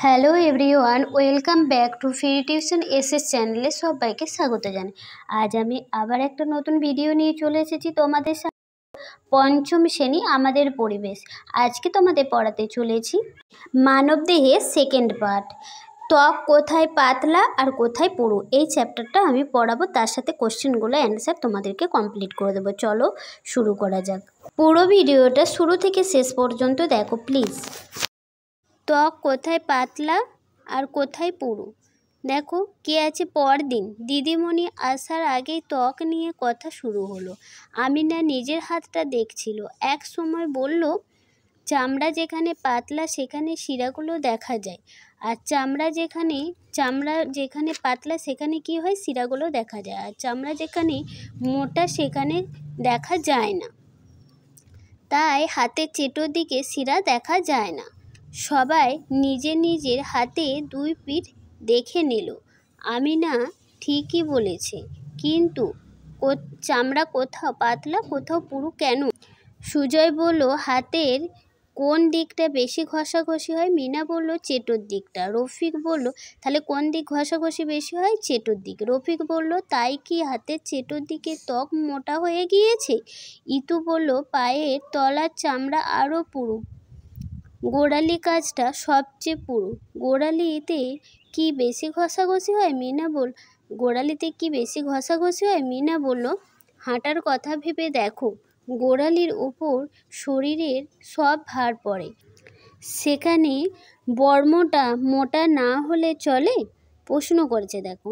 Hello everyone, welcome back to free tuition SS চ্যানেলে সবাইকে স্বাগত জানাই। আজ আমি আবার একটা নতুন ভিডিও নিয়ে চলে এসেছি তোমাদের সাথে। পঞ্চম শ্রেণী আমাদের পরিবেশ। আজকে তোমাদের পড়াতে চলেছি মানবদেহের সেকেন্ড পার্ট, ত্বক কোথায় পাতলা আর কোথায় পুরু। এই চ্যাপ্টারটা আমি পড়াবো, তার সাথে কোশ্চেনগুলো অ্যান্সার তোমাদেরকে কমপ্লিট করে দেবো। চলো শুরু করা যাক। পুরো ভিডিওটা শুরু থেকে শেষ পর্যন্ত দেখো প্লিজ। ত্বক কোথায় পাতলা আর কোথায় পুরু। দেখো কে আছে পরদিন। দিদিমণি আসার আগেই ত্বক নিয়ে কথা শুরু হলো। আমিনা নিজের হাতটা দেখছিল। এক সময় বলল, চামড়া যেখানে পাতলা সেখানে শিরাগুলো দেখা যায়, আর চামড়া যেখানে পাতলা সেখানে কি হয়, শিরাগুলো দেখা যায়, আর চামড়া যেখানে মোটা সেখানে দেখা যায় না। তাই হাতের চেটোর দিকে শিরা দেখা যায় না। সবাই নিজের হাতে দুই পিঠ দেখে নিল। আমিনা ঠিকই বলেছে, কিন্তু চামড়া কোথাও পাতলা কোথাও পুরু কেন? সুজয় বলল, হাতের কোন দিকটা বেশি ঘষাঘষি হয়? মিনা বলল, চেটোর দিকটা। রফিক বলল, তাহলে কোন দিক ঘষাঘষি বেশি হয়? চেটোর দিক। রফিক বলল, তাই কি হাতের চেটোর দিকে ত্বক মোটা হয়ে গিয়েছে? ইতু বলল, পায়ের তলার চামড়া আরও পুরু, গোড়ালি কাজটা সবচেয়ে পুরু। গোড়ালিতে কি বেশি ঘষাঘষি হয়? গোড়ালিতে কি বেশি ঘষাঘষি হয়? মিনা বলল, হাঁটার কথা ভেবে দেখো, গোড়ালির ওপর শরীরের সব ভার পড়ে, সেখানে বর্মটা মোটা না হলে চলে? প্রশ্ন করেছে দেখো।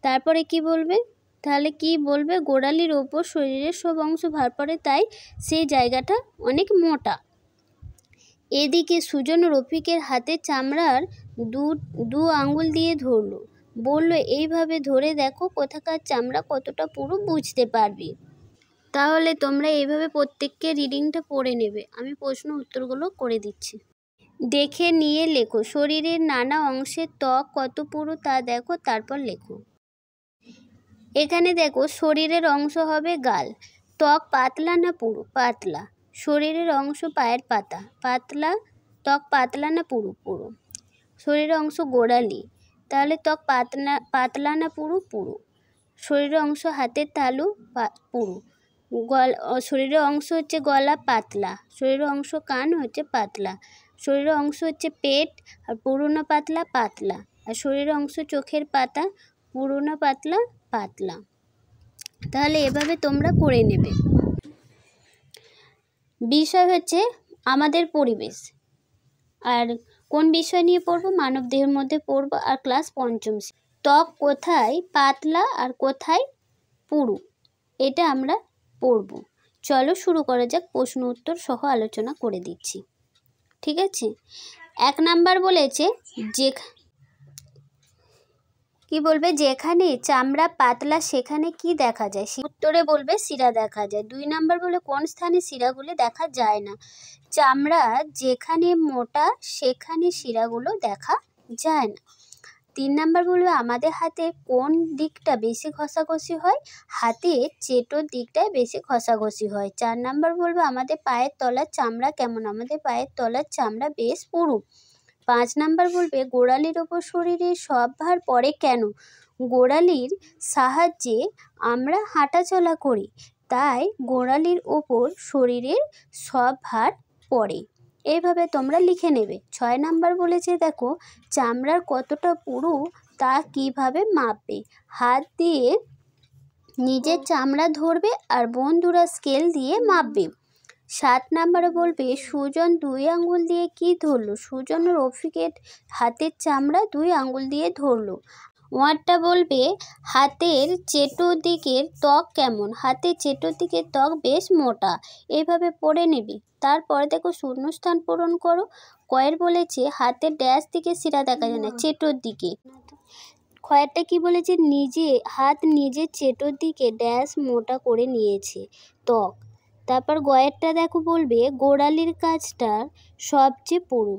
তারপরে কি বলবে? তাহলে কি বলবে? গোড়ালির ওপর শরীরের সব অংশ ভার পড়ে, তাই সেই জায়গাটা অনেক মোটা। এদিকে সুজন রফিকের হাতে চামড়ার দু আঙুল দিয়ে ধরল। বলল, এইভাবে ধরে দেখো কোথাকার চামড়া কতটা পুরো বুঝতে পারবে। তাহলে তোমরা এইভাবে প্রত্যেককে রিডিংটা পড়ে নেবে। আমি প্রশ্ন উত্তরগুলো করে দিচ্ছি। দেখে নিয়ে লেখো, শরীরের নানা অংশের ত্বক কত পুরু তা দেখো, তারপর লেখো। এখানে দেখো, শরীরের অংশ হবে গাল। ত্বক পাতলা না পুরু? পাতলা। শরীরের অংশ পায়ের পাতা, পাতলা। ত্বক পাতলা না পুরু? পুরু। শরীরের অংশ গোড়ালি, তাহলে ত্বক পাতলা না পুরু? পুরু। শরীরের অংশ হাতের তালু, পুরু। শরীরের অংশ হচ্ছে গলা, পাতলা। শরীরের অংশ কান হচ্ছে পাতলা। শরীরের অংশ হচ্ছে পেট, আর পুরু না পাতলা? পাতলা। আর শরীরের অংশ চোখের পাতা, পুরু না পাতলা? পাতলা। তাহলে এভাবে তোমরা করে নেবে। বিষয় হচ্ছে আমাদের পরিবেশ, আর কোন বিষয় নিয়ে পড়বো? মানবদেহের মধ্যে পড়বো, আর ক্লাস পঞ্চম। ত্বক কোথায় পাতলা আর কোথায় পুরু, এটা আমরা পড়বো। চলো শুরু করা যাক। প্রশ্ন উত্তর সহ আলোচনা করে দিচ্ছি, ঠিক আছে? 1 নাম্বার বলেছে, কি বলবে? যেখানে চামড়া পাতলা সেখানে কি দেখা যায়? উত্তরে বলবে শিরা দেখা যায়। 2 নাম্বার বলে, কোন স্থানে শিরাগুলো দেখা যায় না? চামড়া যেখানে মোটা সেখানে শিরাগুলো দেখা যায় না। 3 নাম্বার বলবে, আমাদের হাতে কোন দিকটা বেশি ঘষাঘষি হয়? হাতের চেটোর দিকটায় বেশি ঘষাঘষি হয়। 4 নাম্বার বলবে, আমাদের পায়ের তলার চামড়া কেমন? আমাদের পায়ের তলার চামড়া বেশ পুরু। 5 নাম্বার বলবে, গোড়ালির ওপর শরীরের সব ভার পড়ে কেন? গোড়ালির সাহায্যে আমরা হাঁটাচলা করি, তাই গোড়ালির ওপর শরীরের সব ভার পড়ে। এইভাবে তোমরা লিখে নেবে। 6 নাম্বার বলেছে, দেখো, চামড়ার কতটা পুরু তা কিভাবে মাপবে? হাত দিয়ে নিজের চামড়া ধরবে আর বন্ধুরা স্কেল দিয়ে মাপবে। 7 নাম্বারে বলবে, সুজন 2 আঙ্গুল দিয়ে কি ধরলো? সুজন রফিকের হাতের চামড়া 2 আঙ্গুল দিয়ে ধরলো। ওয়ার্ডটা বলবে, হাতের চেটোর দিকের ত্বক কেমন? হাতের চেটোর দিকের ত্বক বেশ মোটা। এইভাবে পড়ে নেবে। তারপরে দেখো, শূন্যস্থান পূরণ করো। কয়ের বলেছে, হাতের ড্যাশ দিকে শিরা দেখা যায় না? চেটোর দিকে। খয়েরটা কি বলেছে? হাত নিজের চেটোর দিকে ড্যাশ মোটা করে নিয়েছে, ত্বক। তারপর গয়েরটা দেখো, বলবে গোড়ালির কাজটা সবচেয়ে পুরু।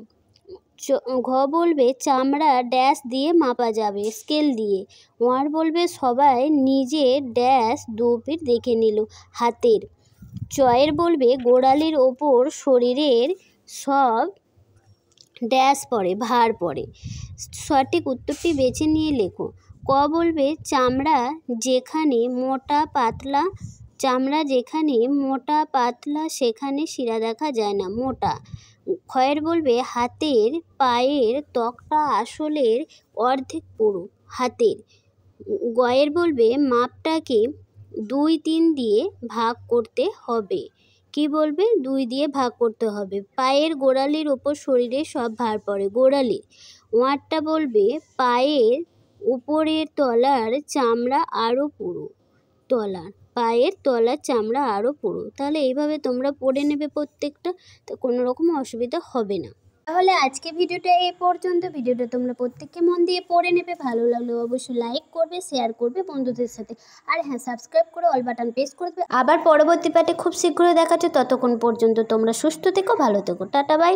ঘ বলবে চামড়া ড্যাশ দিয়ে মাপা যাবে, স্কেল দিয়ে। ওয়ার বলবে সবাই নিজের ড্যাশ 2 ফিট দেখে নিল, হাতের। চয়ের বলবে গোড়ালির ওপর শরীরের সব ড্যাশ পড়ে, ভার পড়ে। সঠিক উত্তরটি বেছে নিয়ে লেখো। ক বলবে চামড়া যেখানে মোটা পাতলা, চামড়া যেখানে মোটা পাতলা সেখানে শিরা দেখা যায় না, মোটা। খয়ের বলবে হাতের পায়ের ত্বকটা আসলের অর্ধেক পুরু, হাতের। গয়ের বলবে মাপটাকে 2-3 দিয়ে ভাগ করতে হবে। কি বলবে? 2 দিয়ে ভাগ করতে হবে। পায়ের গোড়ালির ওপর শরীরে সব ভার পড়ে, গোড়ালি। ওয়ারটা বলবে পায়ের উপরের তলার চামড়া আরও পুরু, তলার, পায়ের তলার চামড়া আরও পুরু। তাহলে এইভাবে তোমরা পড়ে নেবে প্রত্যেকটা, তো কোনো রকম অসুবিধা হবে না। তাহলে আজকে ভিডিওটা এই পর্যন্ত। ভিডিওটা তোমরা প্রত্যেককে মন দিয়ে পড়ে নেবে। ভালো লাগলে অবশ্যই লাইক করবে, শেয়ার করবে বন্ধুদের সাথে। আর হ্যাঁ, সাবস্ক্রাইব করে অল বাটন প্রেস করে দেবে। আবার পরবর্তী পার্টে খুব শীঘ্রই দেখাচ্ছে। ততক্ষণ পর্যন্ত তোমরা সুস্থ থেকো, ভালো থেকো। Tata, by.